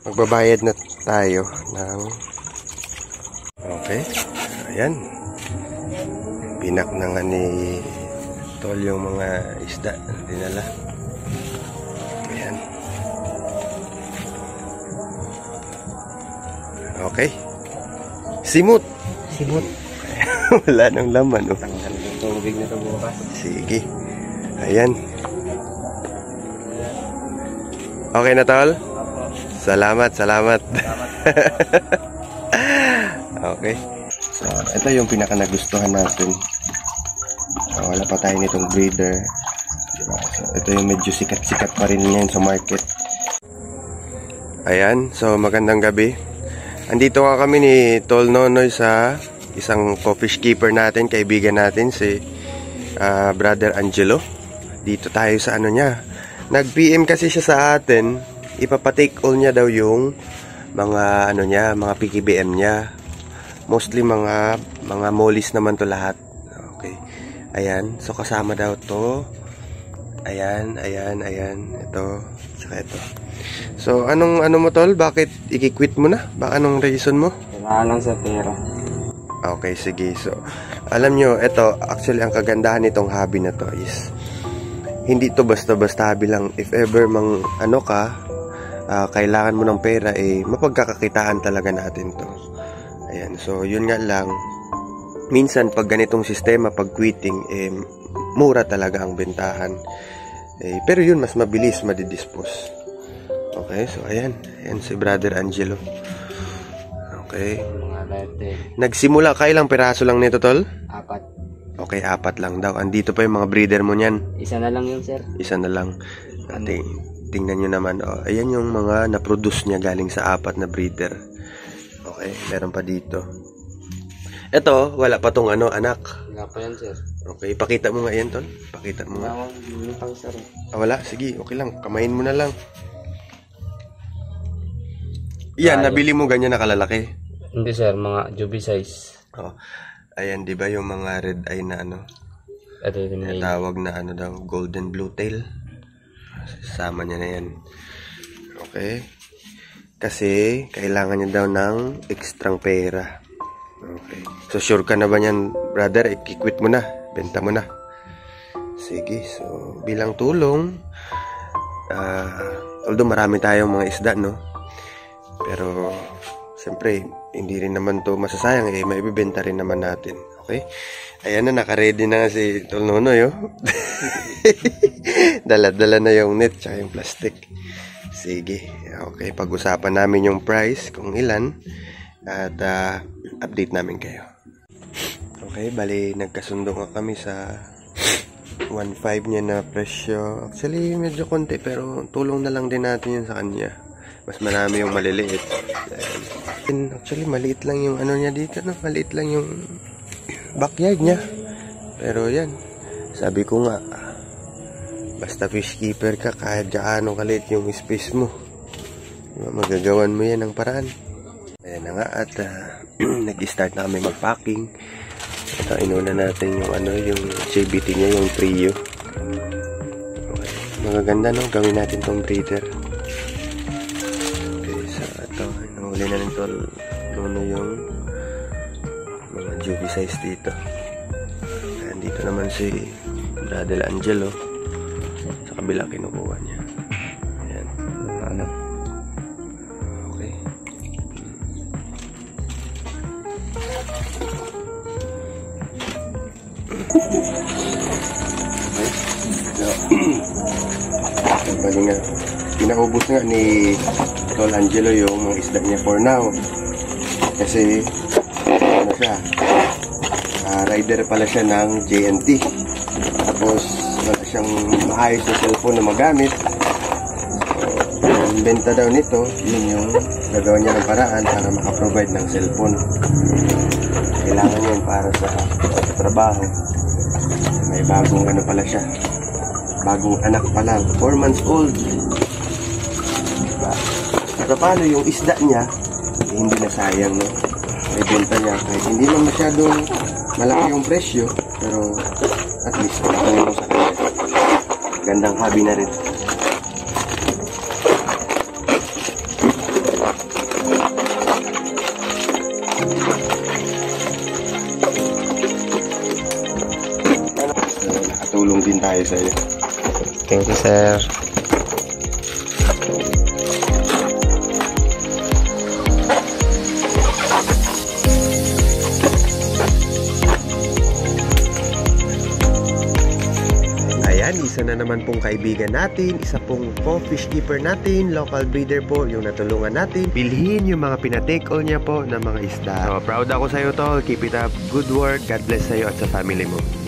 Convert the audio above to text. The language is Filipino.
Magbabayad na tayo ng... Okay. Ayan. Pinak na nga ni Tol yung mga isda na dinala. Ayan. Okay. Simut. Simut. Wala nang laman. Oh. Tanggal yung tubig na ito bukas. Sige. Ayan. Okay na, Tol? Salamat. Okay. So, ito yung pinaka nagustuhan natin. Wala pa tayo nitong breeder. Diba? So, ito yung medyo sikat-sikat pa rin ngayon sa market. Ayan. So, magandang gabi. Andito nga kami ni Tol Nonoy sa isang co-fish keeper natin, kaibigan natin, si Brother Angelo. Dito tayo sa ano niya. Nag-PM kasi siya sa atin. Ipapatake all niya daw yung mga ano niya, mga PKBM niya. Mostly mga mollies naman to lahat. Okay. Ayan, so kasama daw to. Ayan. Ito, saka ito. So anong mo, Tol? Bakit i-quit mo na? Anong reason mo? Kailangan lang sa pera. Okay, sige. So alam nyo, ito actually ang kagandahan nitong hobby na to is hindi to basta-basta hobby lang. If ever mang ano ka, kailangan mo ng pera, mapagkakakitaan talaga natin to. Ayan, so yun nga lang, minsan pag ganitong sistema, pag quitting, mura talaga ang bentahan. Pero yun, mas mabilis madidispose. Okay, so ayan si Brother Angelo. Okay. Nagsimula, kailang piraso lang nito, Tol? 4. Okay, 4 lang daw. Andito pa yung mga breeder mo niyan. Isa na lang yun, sir. Isa na lang. Tingnan nyo naman. Oh, ayan yung mga na-produce niya galing sa 4 na breeder. Okay, meron pa dito. Ito, wala pa tong anak. Wala pa yan, sir. Okay, pakita mo nga yan, Tol. Pakita mo nga. Wala, sir. Wala? Sige, okay lang. Kamayin mo na lang. Yan, nabili mo ganyan na kalalaki? Hindi, sir. Mga juby size. Oh. Ayan, di ba yung mga red eye na ano? Ito yung tawag na ano daw, golden blue tail. Sama niya na yan. Okay. Kasi, kailangan niya daw ng ekstrang pera. Okay. So, sure ka na ba niyan, brother? I-quit mo na. Benta mo na. Sige. So, bilang tulong, although marami tayong mga isda, no? Pero, siyempre, hindi rin naman to masasayang, maibibenta rin naman natin. Okay? Ayan na, naka-ready na nga si Tol Nonoy, oh. Dala-dala na yung net tsaka yung plastic. Sige. Okay, pag-usapan namin yung price, kung ilan, at update namin kayo. Okay, bali, nagkasundo nga kami sa 1.5 niya na presyo. Actually, medyo konti, pero tulong na lang din natin yun sa kanya. Mas marami yung maliliit. Actually, maliit lang yung ano niya dito, no? Maliit lang yung backyard niya. Pero yan, sabi ko nga, basta fish keeper ka, kahit gaano kaliit yung space mo, magagawan mo yan ng paraan. Ayan na nga, at nag-start na kami mag-packing. Ito, inuna natin yung ano, yung CBT niya, yung trio. Okay. Magaganda, no? Gawin natin tong breeder. Huli na nito yung mga juby size dito. Ayan, dito naman si Brother Angelo. Sa kabila kinukuha niya. Ayan. Ano? Okay. So, bali nga, pinaubos nga ni Tol Angelo yung mga isda niya for now. Kasi ano siya, rider pala siya ng JNT. Tapos wala siyang maayos na cellphone na magamit. So, ang benta daw nito, yun yung gagawin niya ng paraan para makaprovide ng cellphone. Kailangan yun para sa trabaho. May bagong ano pala siya, bagong anak pa lang, 4 months old. Diba? So, paano yung isda niya, hindi na sayang, no? May benta niya, kahit hindi lang masyadong malaki yung presyo, pero at least nakakaya sa kanya. Gandang hobby na rin. din tayo sa iyo. Thank you, sir. Ayan, isa na naman pong kaibigan natin, isa pong co-fish keeper natin, local breeder po, yung natulungan natin. Bilhin yung mga pinatake all niya po ng mga isda. So, proud ako sa'yo, tol. Keep it up. Good work. God bless sa'yo at sa family mo.